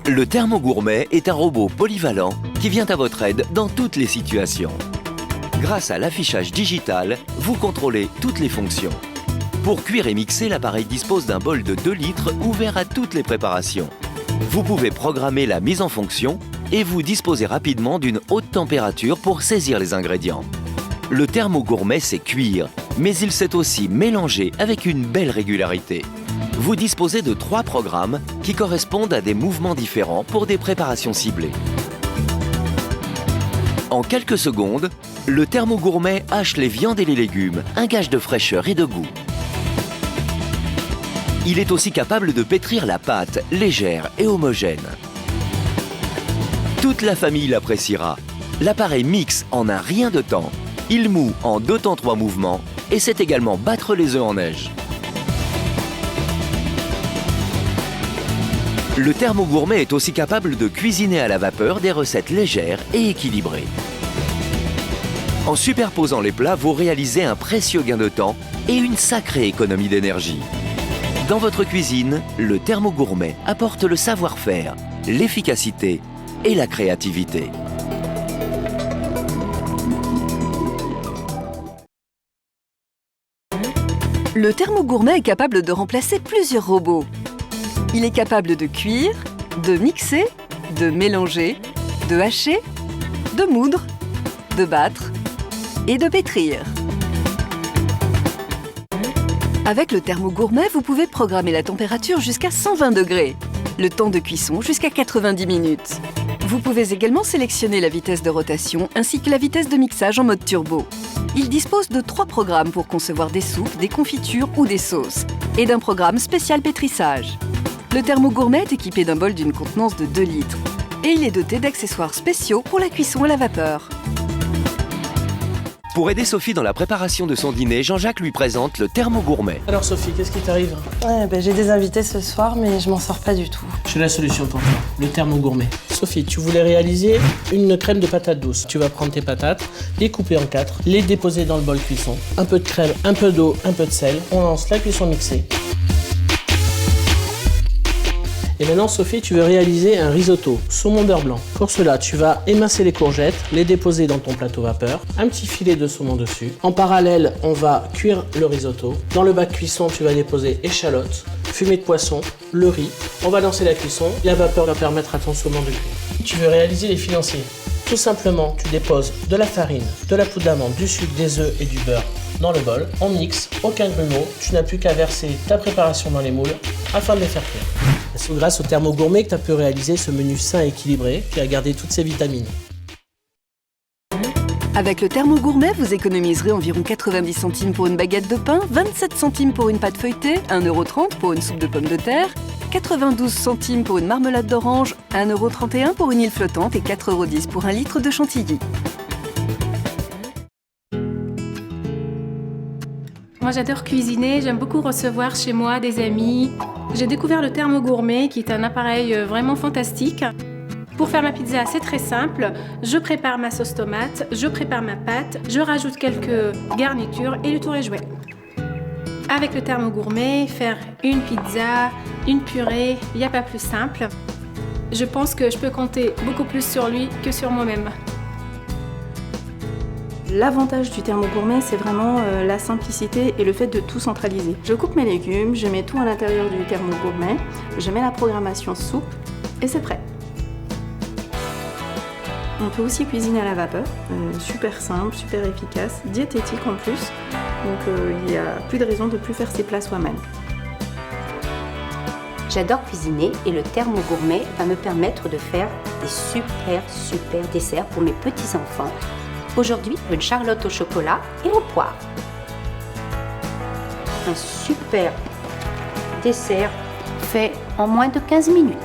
Le Thermogourmet est un robot polyvalent qui vient à votre aide dans toutes les situations. Grâce à l'affichage digital, vous contrôlez toutes les fonctions. Pour cuire et mixer, l'appareil dispose d'un bol de 2 litres ouvert à toutes les préparations. Vous pouvez programmer la mise en fonction et vous disposez rapidement d'une haute température pour saisir les ingrédients. Le Thermogourmet sait cuire, mais il sait aussi mélanger avec une belle régularité. Vous disposez de 3 programmes qui correspondent à des mouvements différents pour des préparations ciblées. En quelques secondes, le Thermogourmet hache les viandes et les légumes, un gage de fraîcheur et de goût. Il est aussi capable de pétrir la pâte, légère et homogène. Toute la famille l'appréciera. L'appareil mixe en un rien de temps. Il moud en 2 temps 3 mouvements et sait également battre les œufs en neige. Le Thermogourmet est aussi capable de cuisiner à la vapeur des recettes légères et équilibrées. En superposant les plats, vous réalisez un précieux gain de temps et une sacrée économie d'énergie. Dans votre cuisine, le Thermogourmet apporte le savoir-faire, l'efficacité et la créativité. Le Thermogourmet est capable de remplacer plusieurs robots. Il est capable de cuire, de mixer, de mélanger, de hacher, de moudre, de battre et de pétrir. Avec le Thermogourmet, vous pouvez programmer la température jusqu'à 120 degrés, le temps de cuisson jusqu'à 90 minutes. Vous pouvez également sélectionner la vitesse de rotation ainsi que la vitesse de mixage en mode turbo. Il dispose de 3 programmes pour concevoir des soupes, des confitures ou des sauces et d'un programme spécial pétrissage. Le Thermogourmet est équipé d'un bol d'une contenance de 2 litres et il est doté d'accessoires spéciaux pour la cuisson à la vapeur. Pour aider Sophie dans la préparation de son dîner, Jean-Jacques lui présente le Thermogourmet. Alors Sophie, qu'est-ce qui t'arrive? J'ai des invités ce soir, mais je m'en sors pas du tout. J'ai la solution pour toi, le Thermogourmet. Sophie, tu voulais réaliser une crème de patates douces. Tu vas prendre tes patates, les couper en 4, les déposer dans le bol cuisson. Un peu de crème, un peu d'eau, un peu de sel. On lance la cuisson mixée. Et maintenant, Sophie, tu veux réaliser un risotto saumon beurre blanc. Pour cela, tu vas émincer les courgettes, les déposer dans ton plateau vapeur, un petit filet de saumon dessus. En parallèle, on va cuire le risotto. Dans le bac cuisson, tu vas déposer échalotes, fumée de poisson, le riz. On va lancer la cuisson. La vapeur va permettre à ton saumon de cuire. Tu veux réaliser les filanciers. Tout simplement, tu déposes de la farine, de la poudre d'amande, du sucre, des œufs et du beurre dans le bol. On mixe, aucun grumeau. Tu n'as plus qu'à verser ta préparation dans les moules afin de les faire cuire. C'est grâce au Thermogourmet que tu as pu réaliser ce menu sain et équilibré qui a gardé toutes ses vitamines. Avec le Thermogourmet, vous économiserez environ 90 centimes pour une baguette de pain, 27 centimes pour une pâte feuilletée, 1,30 € pour une soupe de pommes de terre, 92 centimes pour une marmelade d'orange, 1,31 € pour une île flottante et 4,10 € pour 1 litre de chantilly. Moi j'adore cuisiner, j'aime beaucoup recevoir chez moi des amis. J'ai découvert le Thermogourmet qui est un appareil vraiment fantastique. Pour faire ma pizza, c'est très simple. Je prépare ma sauce tomate, je prépare ma pâte, je rajoute quelques garnitures et le tour est joué. Avec le Thermogourmet, faire une pizza, une purée, il n'y a pas plus simple. Je pense que je peux compter beaucoup plus sur lui que sur moi-même. L'avantage du Thermogourmet, c'est vraiment la simplicité et le fait de tout centraliser. Je coupe mes légumes, je mets tout à l'intérieur du Thermogourmet, je mets la programmation soupe et c'est prêt. On peut aussi cuisiner à la vapeur, super simple, super efficace, diététique en plus, donc il n'y a plus de raison de ne plus faire ses plats soi-même. J'adore cuisiner et le Thermogourmet va me permettre de faire des super desserts pour mes petits-enfants. Aujourd'hui, une charlotte au chocolat et aux poires. Un super dessert fait en moins de 15 minutes.